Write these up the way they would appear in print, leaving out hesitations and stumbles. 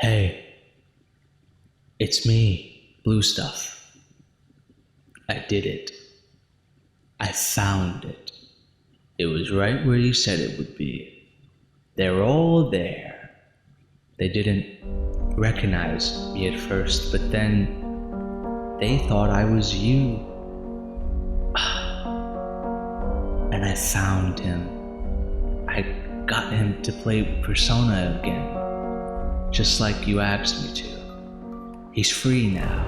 Hey, it's me, Bluestuff. I did it. I found it. It was right where you said it would be. They're all there. They didn't recognize me at first, but then they thought I was you. And I found him. I got him to play Persona again. Just like you asked me to. He's free now.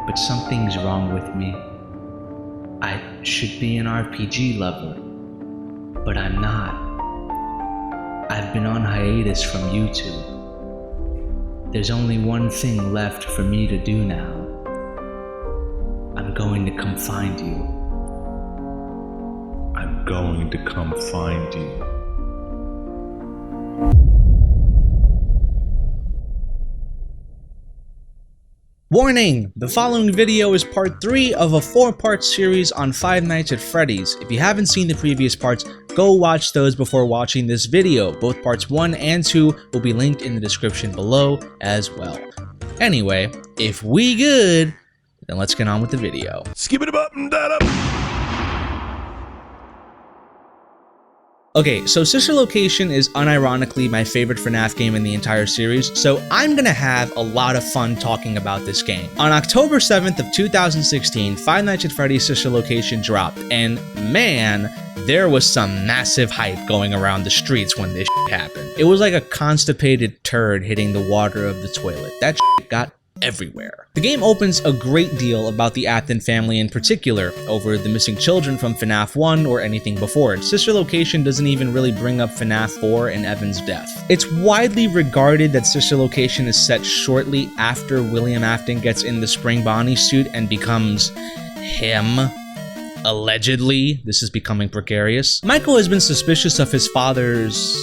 But something's wrong with me. I should be an RPG lover, but I'm not. I've been on hiatus from YouTube. There's only one thing left for me to do now. I'm going to come find you. I'm going to come find you. Warning! The following video is part 3 of a 4-part series on Five Nights at Freddy's. If you haven't seen the previous parts, go watch those before watching this video. Both parts 1 and 2 will be linked in the description below as well. Anyway, if we good, then let's get on with the video. Skip it up and that up. Okay, so Sister Location is unironically my favorite FNaF game in the entire series, so I'm gonna have a lot of fun talking about this game. On October 7th of 2016, Five Nights at Freddy's Sister Location dropped, and man, there was some massive hype going around the streets when this shit happened. It was like a constipated turd hitting the water of the toilet. That shit got everywhere. The game opens a great deal about the Athen family in particular, over the missing children from FNaF 1 or anything before it. Sister Location doesn't even really bring up FNaF 4 and Evan's death. It's widely regarded that Sister Location is set shortly after William Afton gets in the Spring Bonnie suit and becomes him. Allegedly, this is becoming precarious. Michael has been suspicious of his father's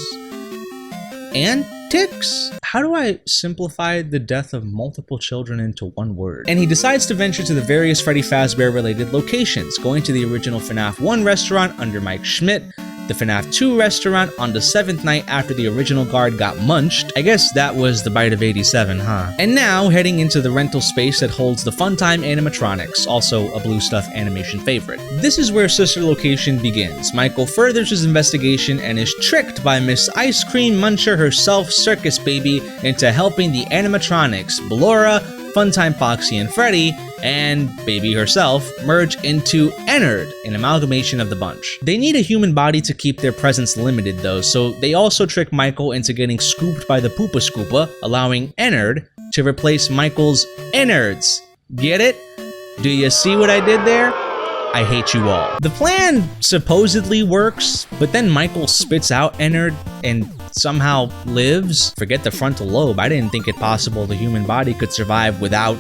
antics? How do I simplify the death of multiple children into one word? And he decides to venture to the various Freddy Fazbear related locations, going to the original FNaF 1 restaurant under Mike Schmidt, the FNaF 2 restaurant on the 7th night after the original guard got munched. I guess that was the bite of 87, huh? And now heading into the rental space that holds the Funtime animatronics, also a Bluestuff animation favorite. This is where Sister Location begins. Michael furthers his investigation and is tricked by Miss Ice Cream Muncher herself, Circus Baby, into helping the animatronics, Ballora, Funtime Foxy and Freddy, and Baby herself, merge into Ennard, an amalgamation of the bunch. They need a human body to keep their presence limited though, so they also trick Michael into getting scooped by the Poopa Scoopa, allowing Ennard to replace Michael's innards. Get it? Do you see what I did there? I hate you all. The plan supposedly works, but then Michael spits out Ennard and somehow lives. Forget the frontal lobe. I didn't think it possible the human body could survive without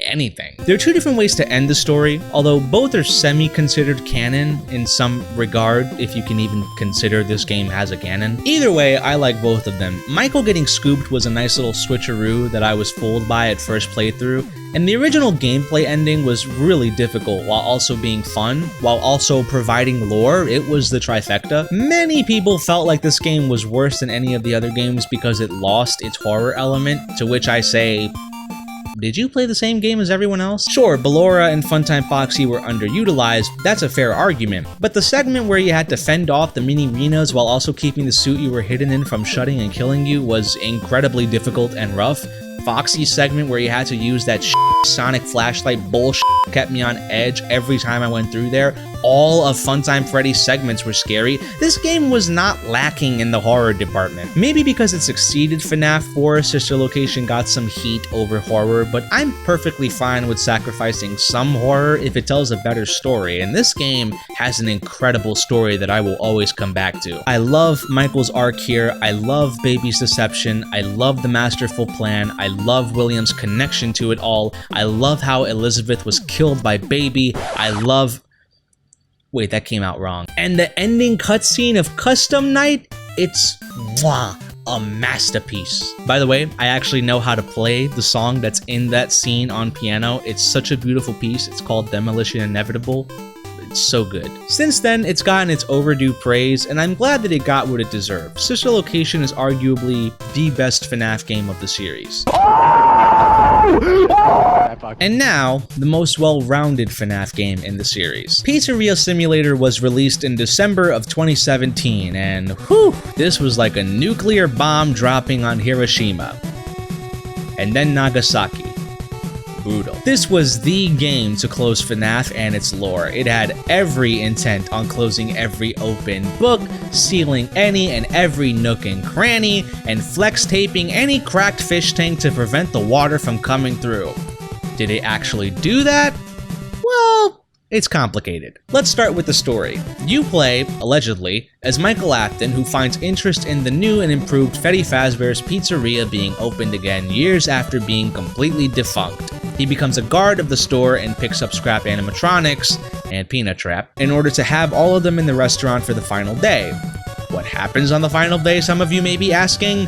anything. There are two different ways to end the story, although both are semi-considered canon in some regard, if you can even consider this game as a canon. Either way, I like both of them. Michael getting scooped was a nice little switcheroo that I was fooled by at first playthrough, and the original gameplay ending was really difficult while also being fun, while also providing lore. It was the trifecta. Many people felt like this game was worse than any of the other games because it lost its horror element, to which I say, did you play the same game as everyone else? Sure, Ballora and Funtime Foxy were underutilized, that's a fair argument, but the segment where you had to fend off the mini-Renas while also keeping the suit you were hidden in from shutting and killing you was incredibly difficult and rough. Foxy's segment where you had to use that sonic flashlight bullshit kept me on edge every time I went through there. All of Funtime Freddy's segments were scary. This game was not lacking in the horror department. Maybe because it succeeded FNaF 4, Sister Location got some heat over horror, but I'm perfectly fine with sacrificing some horror if it tells a better story, and this game has an incredible story that I will always come back to. I love Michael's arc here, I love Baby's deception, I love the masterful plan, I love William's connection to it all, I love how Elizabeth was killed by Baby, I love... Wait, that came out wrong. And the ending cutscene of Custom Night, it's a masterpiece. By the way, I actually know how to play the song that's in that scene on piano. It's such a beautiful piece. It's called Demolition Inevitable. so good. Since then, it's gotten its overdue praise, and I'm glad that it got what it deserved. Sister Location is arguably the best FNaF game of the series. And now, the most well-rounded FNaF game in the series. Pizzeria Simulator was released in December of 2017, and whew, this was like a nuclear bomb dropping on Hiroshima. And then Nagasaki. Brutal. This was the game to close FNaF and its lore. It had every intent on closing every open book, sealing any and every nook and cranny, and flex taping any cracked fish tank to prevent the water from coming through. Did it actually do that? Well, it's complicated. Let's start with the story. You play, allegedly, as Michael Afton, who finds interest in the new and improved Freddy Fazbear's Pizzeria being opened again years after being completely defunct. He becomes a guard of the store and picks up scrap animatronics and Peanut Trap in order to have all of them in the restaurant for the final day. What happens on the final day, some of you may be asking?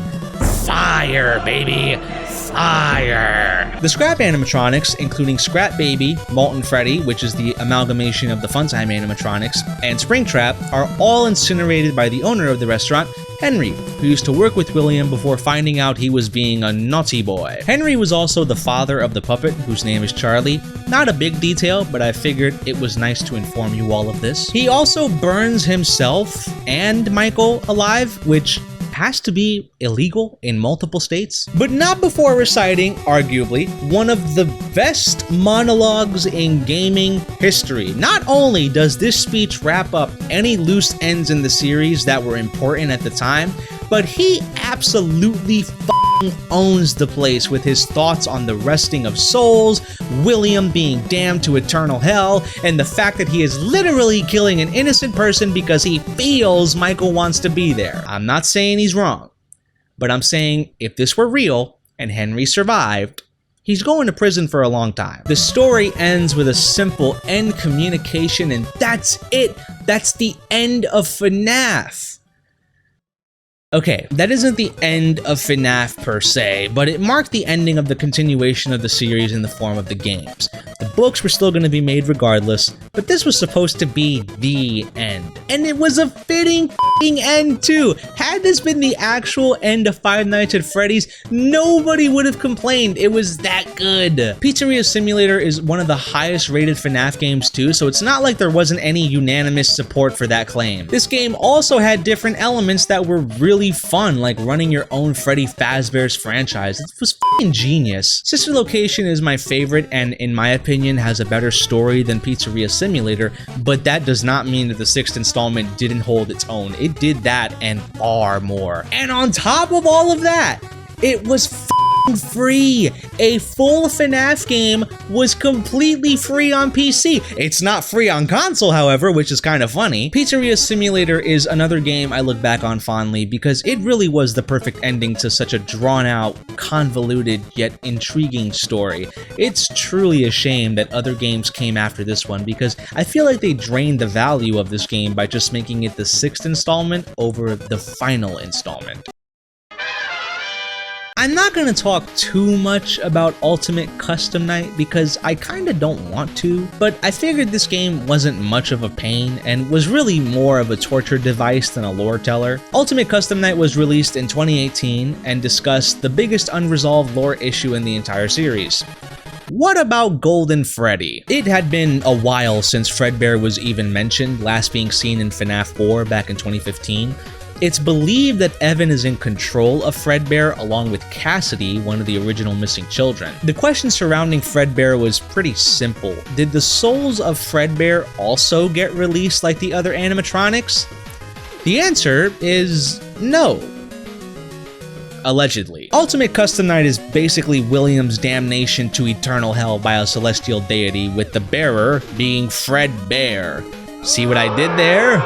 Fire, baby! Fire! The scrap animatronics, including Scrap Baby, Molten Freddy, which is the amalgamation of the Funtime animatronics, and Springtrap, are all incinerated by the owner of the restaurant, Henry, who used to work with William before finding out he was being a naughty boy. Henry was also the father of the puppet, whose name is Charlie. Not a big detail, but I figured it was nice to inform you all of this. He also burns himself and Michael alive, which has to be illegal in multiple states, but not before reciting, arguably, one of the best monologues in gaming history. Not only does this speech wrap up any loose ends in the series that were important at the time, but he absolutely owns the place with his thoughts on the resting of souls, William being damned to eternal hell, and the fact that he is literally killing an innocent person because he feels Michael wants to be there. I'm not saying he's wrong, but I'm saying if this were real and Henry survived, he's going to prison for a long time. The story ends with a simple end communication, and that's it. That's the end of FNaF. Okay, that isn't the end of FNaF per se, but it marked the ending of the continuation of the series in the form of the games. The books were still going to be made regardless, but this was supposed to be the end. And it was a fitting end too. Had this been the actual end of Five Nights at Freddy's, nobody would have complained. It was that good. Pizzeria Simulator is one of the highest rated FNaF games too, so it's not like there wasn't any unanimous support for that claim. This game also had different elements that were really fun, like running your own Freddy Fazbear's franchise. It was f***ing genius. Sister Location is my favorite and, in my opinion, has a better story than Pizzeria Simulator, but that does not mean that the 6th installment didn't hold its own. It did that and far more. And on top of all of that, it was free. A full FNaF game was completely free on PC. It's not free on console, however, which is kind of funny. Pizzeria Simulator is another game I look back on fondly because it really was the perfect ending to such a drawn-out, convoluted, yet intriguing story. It's truly a shame that other games came after this one because I feel like they drained the value of this game by just making it the 6th installment over the final installment. I'm not going to talk too much about Ultimate Custom Night because I kinda don't want to, but I figured this game wasn't much of a pain and was really more of a torture device than a lore teller. Ultimate Custom Night was released in 2018 and discussed the biggest unresolved lore issue in the entire series. What about Golden Freddy? It had been a while since Fredbear was even mentioned, last being seen in FNaF 4 back in 2015. It's believed that Evan is in control of Fredbear along with Cassidy, one of the original missing children. The question surrounding Fredbear was pretty simple. Did the souls of Fredbear also get released like the other animatronics? The answer is no. Allegedly. Ultimate Custom Night is basically William's damnation to eternal hell by a celestial deity, with the bearer being Fredbear. See what I did there?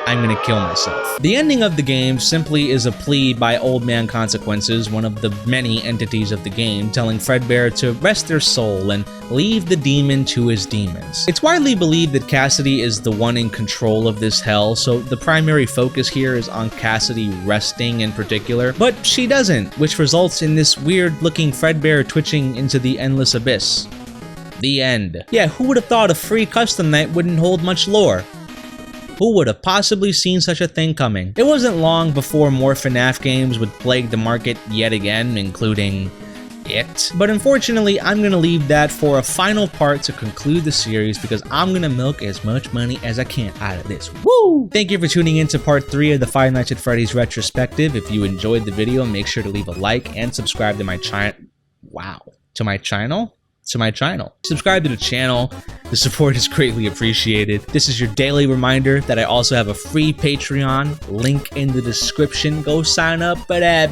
I'm gonna kill myself. The ending of the game simply is a plea by Old Man Consequences, one of the many entities of the game, telling Fredbear to rest their soul and leave the demon to his demons. It's widely believed that Cassidy is the one in control of this hell, so the primary focus here is on Cassidy resting in particular, but she doesn't, which results in this weird-looking Fredbear twitching into the endless abyss. The end. Yeah, who would have thought a free custom night wouldn't hold much lore? Who would have possibly seen such a thing coming? It wasn't long before more FNaF games would plague the market yet again, including it. But unfortunately, I'm gonna leave that for a final part to conclude the series because I'm gonna milk as much money as I can out of this. Woo! Thank you for tuning in to part 3 of the Five Nights at Freddy's retrospective. If you enjoyed the video, make sure to leave a like and subscribe to my channel. Wow. To my channel? Subscribe to the channel. The support is greatly appreciated. This is your daily reminder that I also have a free Patreon. Link in the description. Go sign up for that.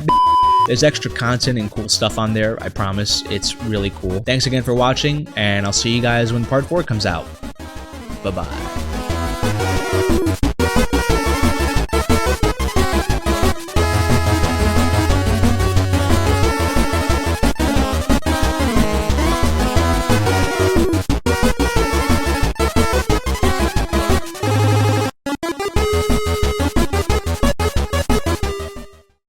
There's extra content and cool stuff on there. I promise. It's really cool. Thanks again for watching, and I'll see you guys when part 4 comes out. Bye-bye.